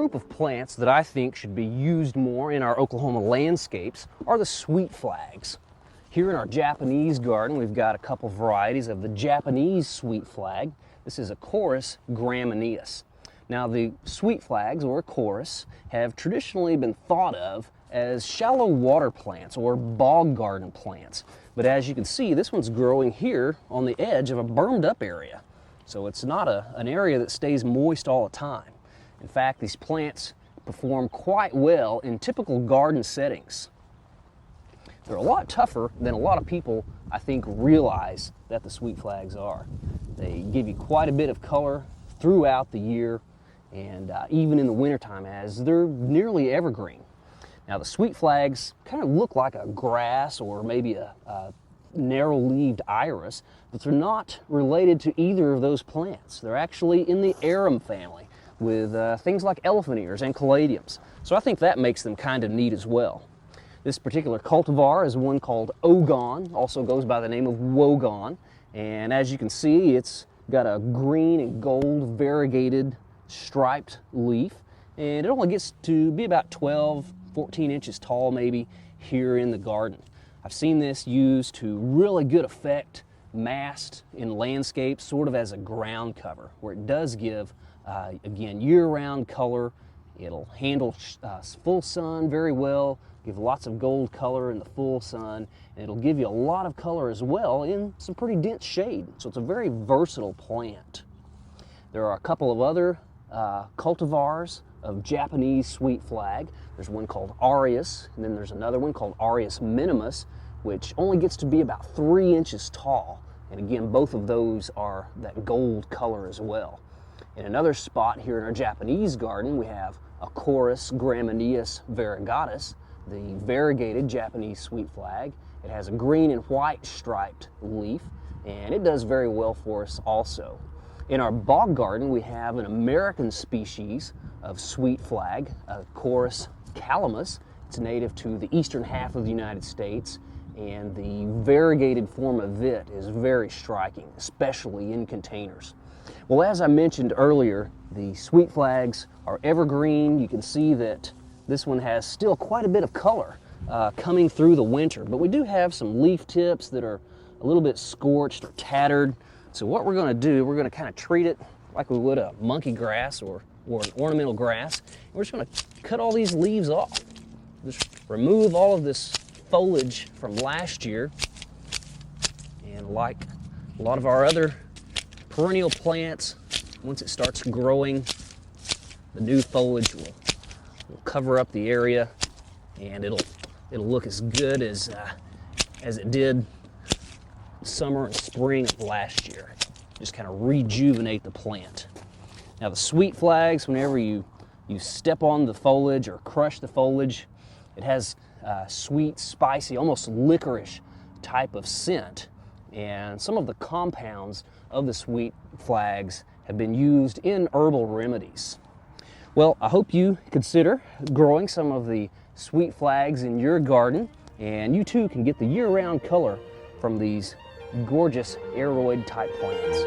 group of plants that I think should be used more in our Oklahoma landscapes are the sweet flags. Here in our Japanese garden, we've got a couple varieties of the Japanese sweet flag. This is Acorus gramineus. Now, the sweet flags, or Acorus, have traditionally been thought of as shallow water plants or bog garden plants. But as you can see, this one's growing here on the edge of a bermed up area. So it's not an area that stays moist all the time. In fact, these plants perform quite well in typical garden settings. They're a lot tougher than a lot of people, I think, realize that the sweet flags are. They give you quite a bit of color throughout the year, and even in the wintertime, as they're nearly evergreen. Now, the sweet flags kind of look like a grass or maybe a narrow-leaved iris, but they're not related to either of those plants. They're actually in the arum family with things like elephant ears and caladiums. So I think that makes them kind of neat as well. This particular cultivar is one called Ogon, also goes by the name of Wogon, and as you can see, it's got a green and gold variegated striped leaf, and it only gets to be about 12-14 inches tall maybe here in the garden. I've seen this used to really good effect massed in landscapes, sort of as a ground cover, where it does give, again, year-round color. It'll handle full sun very well, give lots of gold color in the full sun, and it'll give you a lot of color as well in some pretty dense shade. So it's a very versatile plant. There are a couple of other cultivars of Japanese sweet flag. There's one called Aureus, and then there's another one called Aureus minimus, which only gets to be about 3 inches tall. And again, both of those are that gold color as well. In another spot here in our Japanese garden, we have Acorus gramineus variegatus, the variegated Japanese sweet flag. It has a green and white striped leaf, and it does very well for us also. In our bog garden, we have an American species of sweet flag, Acorus calamus. It's native to the eastern half of the United States, and the variegated form of it is very striking, especially in containers. Well, as I mentioned earlier, the sweet flags are evergreen. You can see that this one has still quite a bit of color coming through the winter, but we do have some leaf tips that are a little bit scorched or tattered. So what we're going to do, we're going to kind of treat it like we would a monkey grass or an ornamental grass. We're just going to cut all these leaves off. Just remove all of this foliage from last year. And like a lot of our other perennial plants, once it starts growing, the new foliage will cover up the area, and it'll look as good as it did summer and spring of last year. Just kind of rejuvenate the plant. Now, the sweet flags, whenever you step on the foliage or crush the foliage, it has sweet, spicy, almost licorice type of scent. And some of the compounds of the sweet flags have been used in herbal remedies. Well, I hope you consider growing some of the sweet flags in your garden, and you too can get the year-round color from these gorgeous aroid type plants.